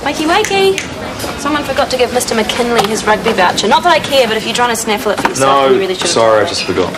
Wakey, wakey. Someone forgot to give Mr. McKinley his rugby voucher. Not that I care, but if you're trying to snaffle it for yourself, then you really should. Sorry, I just forgot.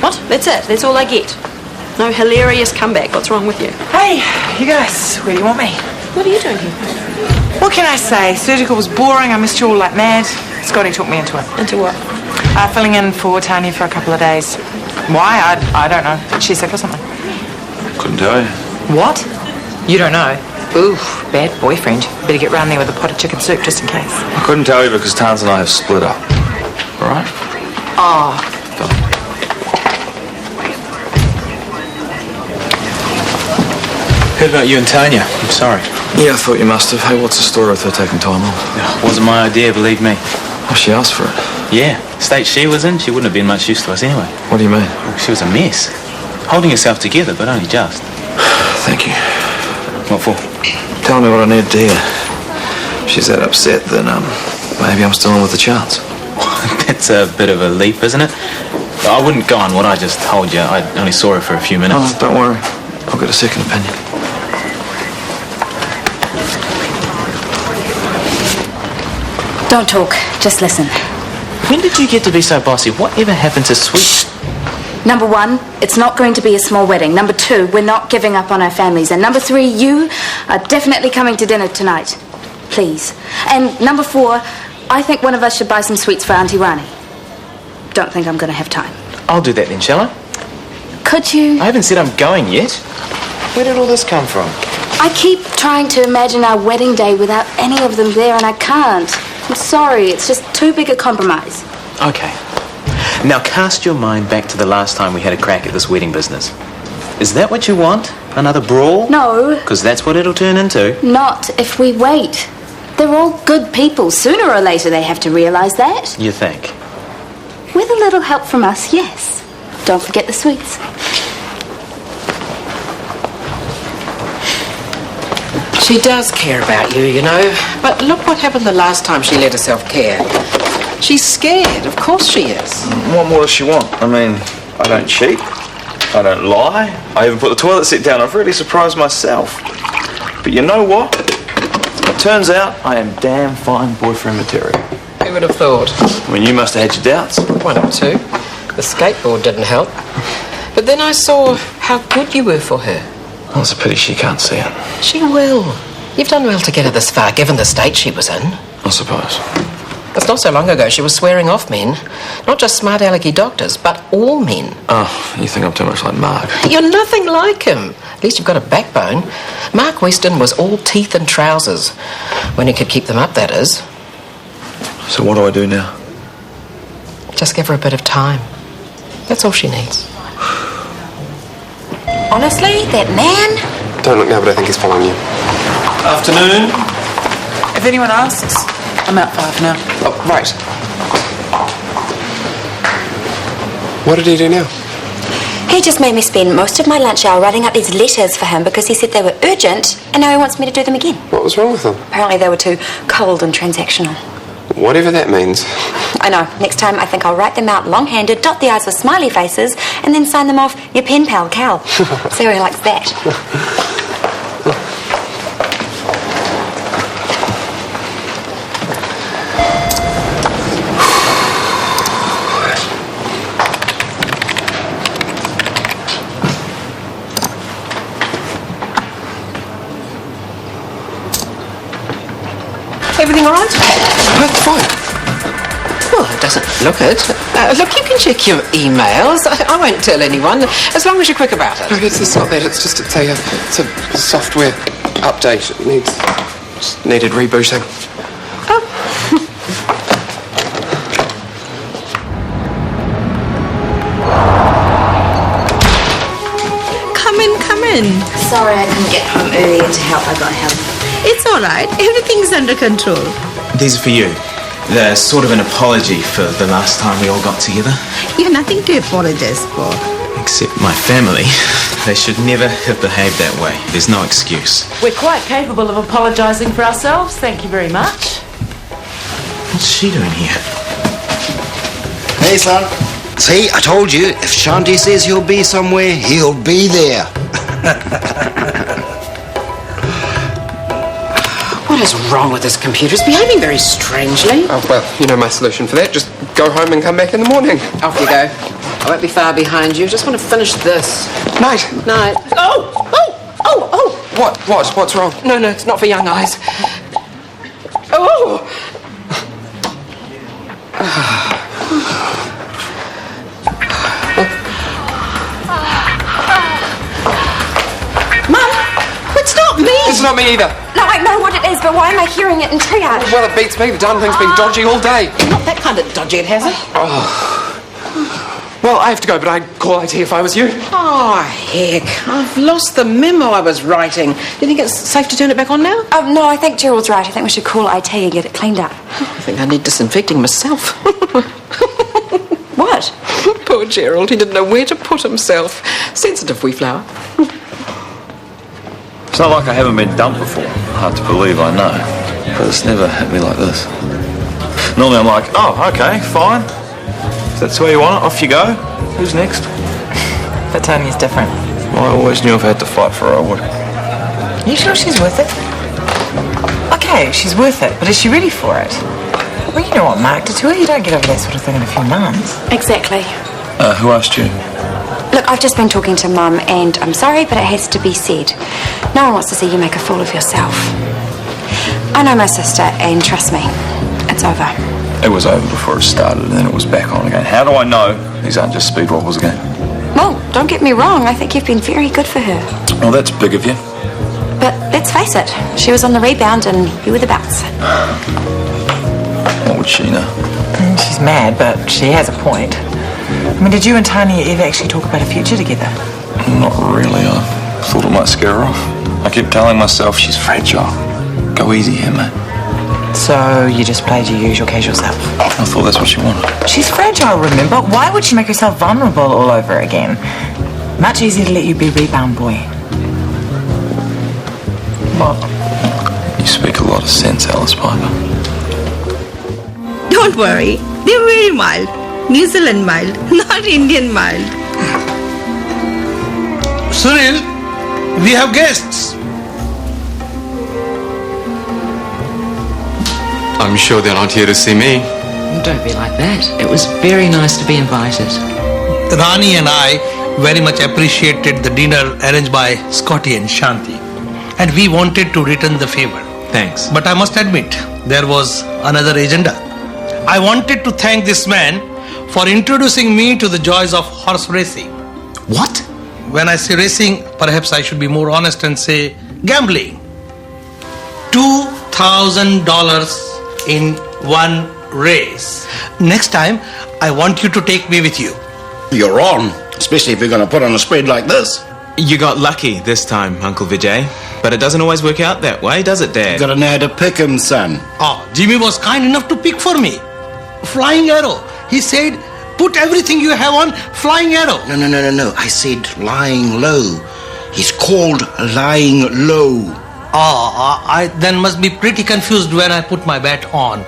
What? That's it? That's all I get? No hilarious comeback. What's wrong with you? Hey, you guys, where do you want me? What are you doing here? What can I say? Surgical was boring. I missed you all like mad. Scotty took me into it. Into what? Filling in for Tanya for a couple of days. Why? I don't know. She's sick or something. Couldn't tell you. What? You don't know? Ooh, bad boyfriend. Better get round there with a pot of chicken soup just in case. I couldn't tell you because Tans and I have split up. All right? Oh. Heard about you and Tanya. I'm sorry. Yeah, I thought you must have. Hey, what's the story with her taking time off? No, wasn't my idea, believe me. Oh, she asked for it. Yeah, state she was in, she wouldn't have been much use to us anyway. What do you mean? Well, she was a mess. Holding herself together, but only just. Thank you. What for? Tell me what I need to hear. If she's that upset, then maybe I'm still in with the chance. That's a bit of a leap, isn't it? I wouldn't go on what I just told you. I only saw her for a few minutes. Oh, don't worry. I'll get a second opinion. Don't talk, just listen. When did you get to be so bossy? Whatever happened to Sweet? Number one, it's not going to be a small wedding. Number two, we're not giving up on our families. And number three, you are definitely coming to dinner tonight. Please. And number four, I think one of us should buy some sweets for Auntie Rani. Don't think I'm going to have time. I'll do that then, shall I? Could you? I haven't said I'm going yet. Where did all this come from? I keep trying to imagine our wedding day without any of them there, and I can't. I'm sorry, it's just too big a compromise. Okay. Now cast your mind back to the last time we had a crack at this wedding business. Is that what you want? Another brawl? No. Because that's what it'll turn into. Not if we wait. They're all good people. Sooner or later they have to realise that. You think? With a little help from us, yes. Don't forget the sweets. She does care about you, you know. But look what happened the last time she let herself care. She's scared. Of course she is. What more does she want? I mean, I don't cheat. I don't lie. I even put the toilet seat down. I've really surprised myself. But you know what? It turns out I am damn fine boyfriend material. Who would have thought? I mean, you must have had your doubts. One or two. The skateboard didn't help. But then I saw how good you were for her. Oh, it's a pity she can't see it. She will. You've done well to get her this far, given the state she was in. I suppose. It's not so long ago she was swearing off men. Not just smart alecky doctors, but all men. Oh, you think I'm too much like Mark? You're nothing like him. At least you've got a backbone. Mark Weston was all teeth and trousers. When he could keep them up, that is. So what do I do now? Just give her a bit of time. That's all she needs. Honestly, that man? Don't look now, but I think he's following you. Afternoon. If anyone asks, I'm out 5 now. Oh, right. What did he do now? He just made me spend most of my lunch hour writing up these letters for him because he said they were urgent, and now he wants me to do them again. What was wrong with them? Apparently they were too cold and transactional. Whatever that means. I know. Next time I think I'll write them out long-handed, dot the I's with smiley faces, and then sign them off your pen pal, Cal. See how he likes that. Everything all right? That's fine. Well, it doesn't look it. Look, you can check your emails. I won't tell anyone, as long as you're quick about it. No, it's not that. It's just it's a software update. It just needed rebooting. Oh. Come in. Sorry I couldn't get home earlier to help. I got help. It's all right. Everything's under control. These are for you. They're sort of an apology for the last time we all got together. You've nothing to apologize for. Except my family. They should never have behaved that way. There's no excuse. We're quite capable of apologising for ourselves, thank you very much. What's she doing here? Hey, son. See, I told you, if Shanti says he'll be somewhere, he'll be there. What is wrong with this computer? It's behaving very strangely. Oh, well, you know my solution for that. Just go home and come back in the morning. Off you go. I won't be far behind you. Just want to finish this. Night. Night. Oh! What? What's wrong? No, it's not for young eyes. Oh! Mum, it's not me. It's not me either. No, I know what it is, but why am I hearing it in triage? Well, it beats me. The darn thing's been dodgy all day. Not that kind of dodgy, it hasn't. Well, I have to go, but I'd call IT if I was you. Oh, heck. I've lost the memo I was writing. Do you think it's safe to turn it back on now? No, I think Gerald's right. I think we should call IT and get it cleaned up. I think I need disinfecting myself. What? Poor Gerald. He didn't know where to put himself. Sensitive wee flower. It's not like I haven't been dumped before. Hard to believe, I know. But it's never hit me like this. Normally I'm like, oh, okay, fine. If that's the way you want it, off you go. Who's next? But Tony's different. Well, I always knew if I had to fight for her, I would. You sure she's worth it? Okay, she's worth it, but is she ready for it? Well, you know what Mark did to her. You don't get over that sort of thing in a few months. Exactly. Who asked you? Look, I've just been talking to Mum, and I'm sorry, but it has to be said. No one wants to see you make a fool of yourself. I know my sister, and trust me, it's over. It was over before it started, and then it was back on again. How do I know these aren't just speed wobbles again? Well, don't get me wrong. I think you've been very good for her. Well, that's big of you. But let's face it, she was on the rebound and you were the bounce. What would she know? She's mad, but she has a point. I mean, did you and Tanya ever actually talk about a future together? Not really. I thought it might scare her off. I keep telling myself she's fragile. Go easy here, mate. So you just played your usual casual self? I thought that's what she wanted. She's fragile, remember? Why would she make herself vulnerable all over again? Much easier to let you be rebound boy. What? You speak a lot of sense, Alice Piper. Don't worry. They're very mild. New Zealand mild, not Indian mild. Sunil, we have guests. I'm sure they're not here to see me. Don't be like that. It was very nice to be invited. Rani and I very much appreciated the dinner arranged by Scotty and Shanti. And we wanted to return the favor. Thanks. But I must admit, there was another agenda. I wanted to thank this man for introducing me to the joys of horse racing. What? When I say racing, perhaps I should be more honest and say gambling. $2,000 in one race. Next time, I want you to take me with you. You're on, especially if you're going to put on a spread like this. You got lucky this time, Uncle Vijay. But it doesn't always work out that way, does it, Dad? Got to know how to pick 'em, son. Oh, Jimmy was kind enough to pick for me. Flying arrow. He said, put everything you have on flying arrow. No. I said lying low. He's called lying low. I then must be pretty confused when I put my bat on.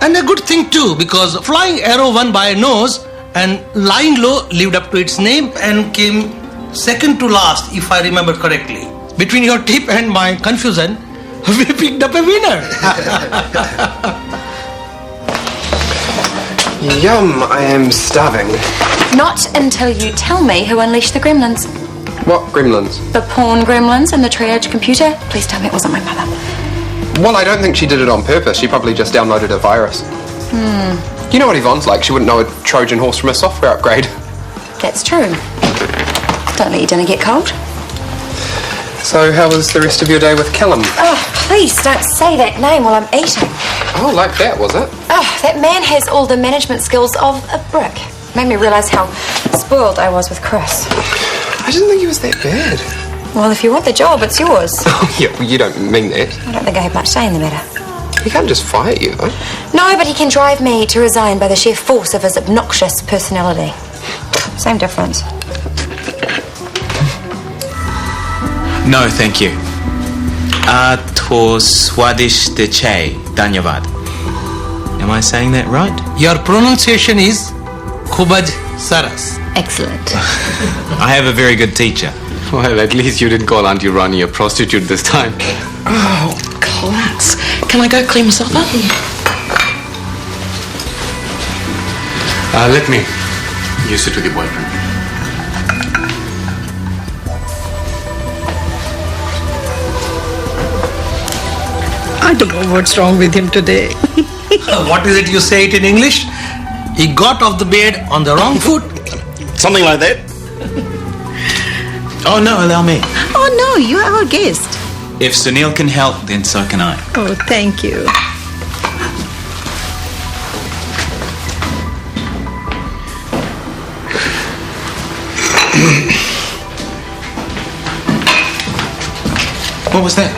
And a good thing too, because flying arrow won by a nose and lying low lived up to its name and came second to last, if I remember correctly. Between your tip and my confusion, we picked up a winner. Yum, I am starving. Not until you tell me who unleashed the gremlins. What gremlins? The porn gremlins and the triage computer. Please tell me it wasn't my mother. Well, I don't think she did it on purpose. She probably just downloaded a virus. You know what Yvonne's like. She wouldn't know a Trojan horse from a software upgrade. That's true. Don't let your dinner get cold. So how was the rest of your day with Callum? Oh, please don't say that name while I'm eating. Oh, like that, was it? Oh, that man has all the management skills of a brick. Made me realise how spoiled I was with Chris. I didn't think he was that bad. Well, if you want the job, it's yours. Oh, yeah, well, you don't mean that. I don't think I have much say in the matter. He can't just fire you, though. No, but he can drive me to resign by the sheer force of his obnoxious personality. Same difference. No, thank you. To swadishte chai. Dhanyavad. Am I saying that right? Your pronunciation is Khubaj Saras. Excellent. I have a very good teacher. Well, at least you didn't call Auntie Ronnie a prostitute this time. Oh, class. Can I go clean myself up? Let me. You sit with your boyfriend. I don't know what's wrong with him today. What is it you say it in English? He got off the bed on the wrong foot. Something like that. Oh, no, allow me. Oh, no, you are our guest. If Sunil can help, then so can I. Oh, thank you. What was that?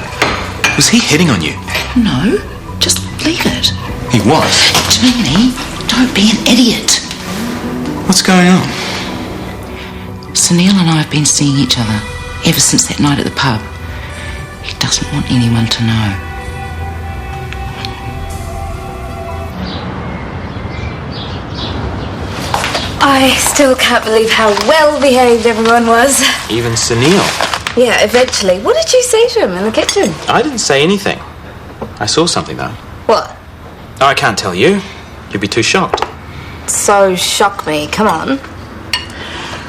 Was he hitting on you? No, just leave it. He was? Tony, don't be an idiot. What's going on? Sunil and I have been seeing each other ever since that night at the pub. He doesn't want anyone to know. I still can't believe how well behaved everyone was. Even Sunil. Yeah, eventually. What did you say to him in the kitchen? I didn't say anything. I saw something, though. What? I can't tell you. You'd be too shocked. So shock me. Come on.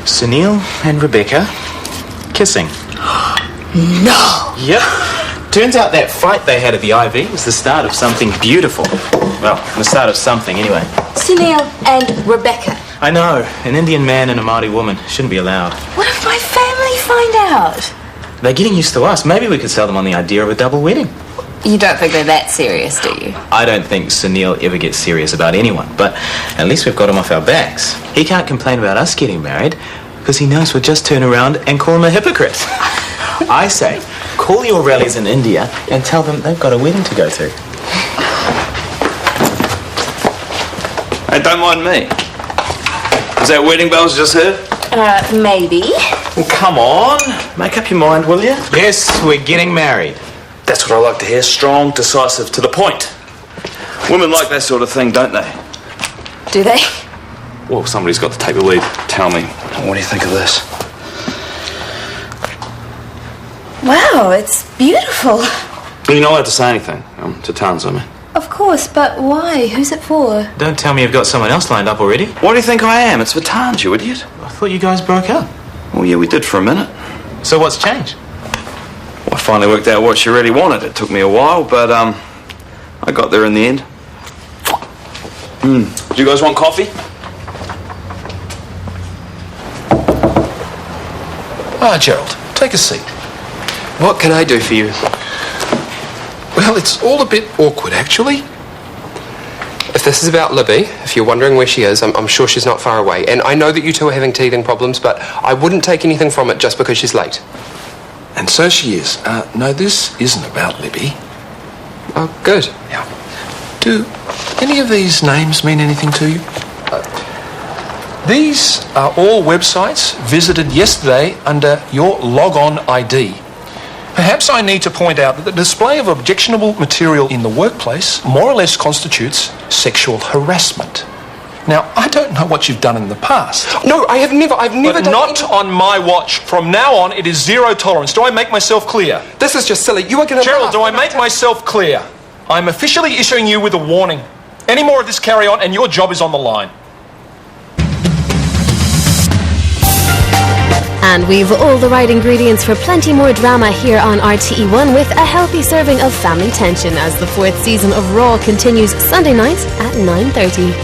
Sunil and Rebecca kissing. No! Yep. Turns out that fight they had at the IV was the start of something beautiful. Well, the start of something, anyway. Sunil and Rebecca. I know. An Indian man and a Māori woman shouldn't be allowed. What if my family find out? They're getting used to us. Maybe we could sell them on the idea of a double wedding. You don't think they're that serious, do you? I don't think Sunil ever gets serious about anyone, but at least we've got him off our backs. He can't complain about us getting married because he knows we'll just turn around and call him a hypocrite. I say, call your rallies in India and tell them they've got a wedding to go to. Hey, don't mind me. Was that wedding bells just heard? Maybe. Well, come on. Make up your mind, will you? Yes, we're getting married. That's what I like to hear. Strong, decisive, to the point. Women like that sort of thing, don't they? Do they? Well, somebody's got to take the lead. Tell me, what do you think of this? Wow, it's beautiful. You're not allowed to say anything. To Towns, I mean. Of course, but why? Who's it for? Don't tell me you've got someone else lined up already. What do you think I am? It's for Towns, you idiot. I thought you guys broke up. Well, yeah, we did for a minute. So what's changed? Well, I finally worked out what she really wanted. It took me a while, but I got there in the end. Do you guys want coffee? Gerald, take a seat. What can I do for you? Well, it's all a bit awkward, actually. If this is about Libby, if you're wondering where she is, I'm sure she's not far away. And I know that you two are having teething problems, but I wouldn't take anything from it just because she's late. And so she is. No, this isn't about Libby. Oh, good. Yeah. Do any of these names mean anything to you? These are all websites visited yesterday under your log-on ID. Perhaps I need to point out that the display of objectionable material in the workplace more or less constitutes sexual harassment. Now, I don't know what you've done in the past. No, I've never but done not on my watch. From now on, it is zero tolerance. Do I make myself clear? This is just silly. You are going to... Gerald, do I make myself clear? I'm officially issuing you with a warning. Any more of this carry on and your job is on the line. And we've all the right ingredients for plenty more drama here on RTE1 with a healthy serving of family tension as the 4th season of Raw continues Sunday nights at 9:30.